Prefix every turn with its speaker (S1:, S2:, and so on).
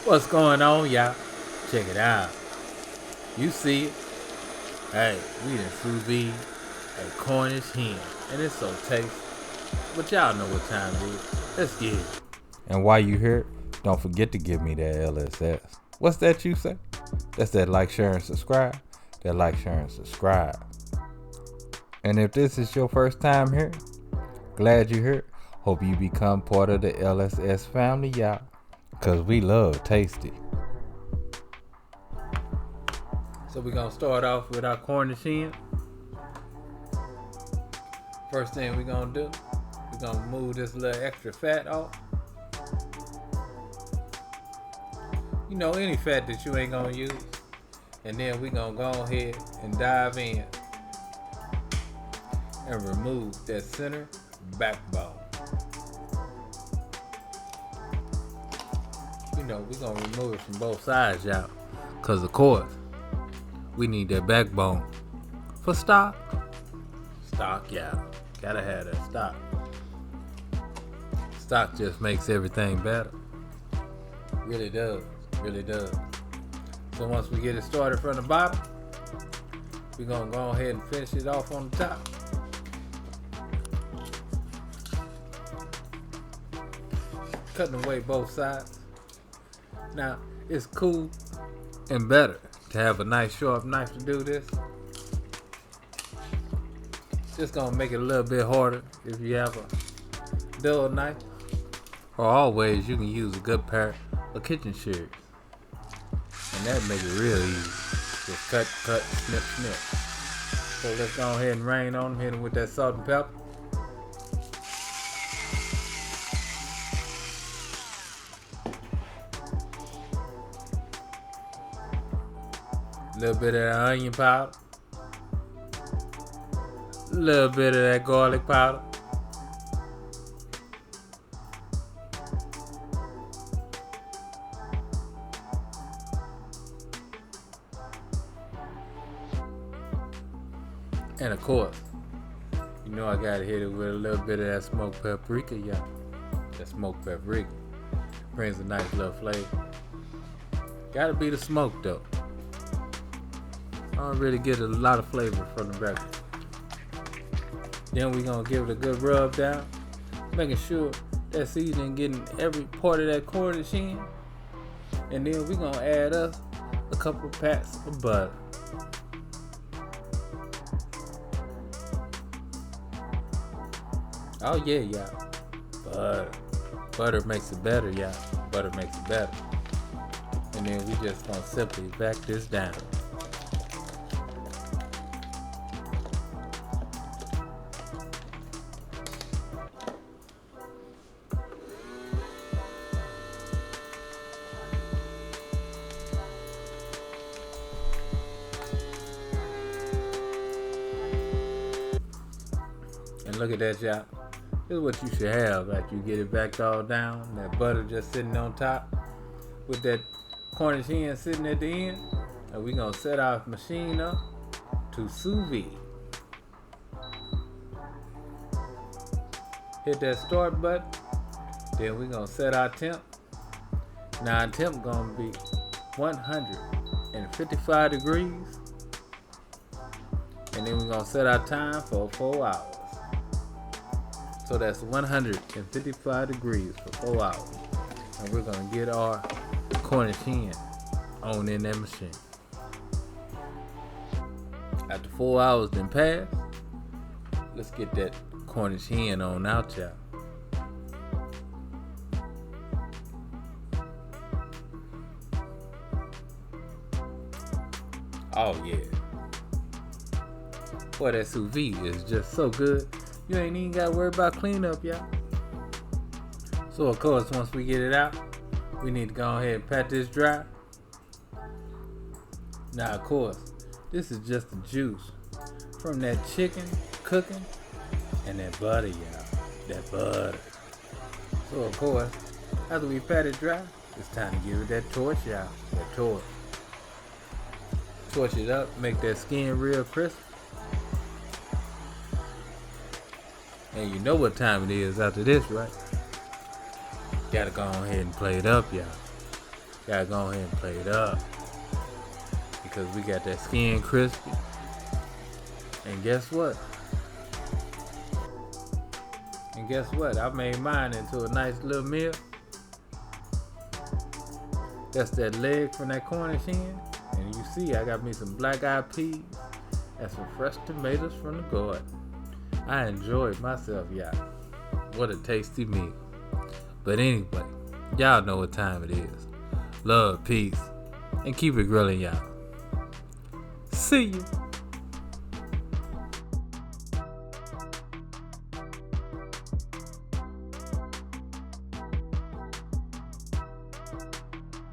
S1: What's going on, y'all? Check it out. You see it. Hey, we in Sous Vide at Cornish Hen. And it's so tasty. But y'all know what time it is. Let's get it.
S2: And while you here, don't forget to give me that LSS. What's that you say? That's that like, share, and subscribe. That like, share, and subscribe. And if this is your first time here, glad you're here. Hope you become part of the LSS family, y'all. Cause we love tasty.
S1: So we're going to start off with our Cornish Hen. First thing we're going to do, we're going to move this little extra fat off. You know, any fat that you ain't going to use. And then we're going to go ahead and dive in and remove that center backbone. You know, we're going to remove it from both sides, y'all. Because, of course, we need that backbone for stock. Stock, y'all. Gotta have that stock. Stock just makes everything better. Really does. Really does. So once we get it started from the bottom, we're going to go ahead and finish it off on the top. Cutting away both sides. Now, it's cool and better to have a nice sharp knife to do this. Just gonna make it a little bit harder if you have a dull knife. Or always, you can use a good pair of kitchen shears. And that make it real easy. Just cut, snip, snip. So let's go ahead and rain on them, hit them with that salt and pepper. A little bit of that onion powder, a little bit of that garlic powder, and of course, you know I gotta hit it with a little bit of that smoked paprika, y'all. That smoked paprika brings a nice little flavor. Gotta be the smoke though. I don't really get a lot of flavor from the burger. Then we're gonna give it a good rub down, making sure that seasoning getting every part of that Cornish hen. And then we're gonna add us a couple pats of butter. Oh yeah, y'all. Butter. Butter makes it better, y'all. Butter makes it better. And then we just gonna simply back this down. And look at that, y'all. This is what you should have after you get it backed all down. That butter just sitting on top with that Cornish hen sitting at the end. And we're going to set our machine up to Sous Vide. Hit that start button. Then we're going to set our temp. Now our temp going to be 155 degrees. And then we're going to set our time for 4 hours. So that's 155 degrees for 4 hours. And we're gonna get our Cornish hen on in that machine. After 4 hours then pass, let's get that Cornish hen on out, y'all. Oh yeah. Boy, that sous vide is just so good. You ain't even got to worry about cleanup, y'all. So, of course, once we get it out, we need to go ahead and pat this dry. Now, of course, this is just the juice from that chicken cooking and that butter, y'all. That butter. So, of course, after we pat it dry, it's time to give it that torch, y'all. That torch. Torch it up, make that skin real crisp. And you know what time it is after this, right? Gotta go ahead and play it up, y'all. Gotta go ahead and plate it up because we got that skin crispy. And guess what? I made mine into a nice little meal. That's that leg from that Cornish hen. And you see, I got me some black-eyed peas and some fresh tomatoes from the garden. I enjoyed myself, y'all. What a tasty meal. But anyway, y'all know what time it is. Love, peace, and keep it grilling, y'all. See you.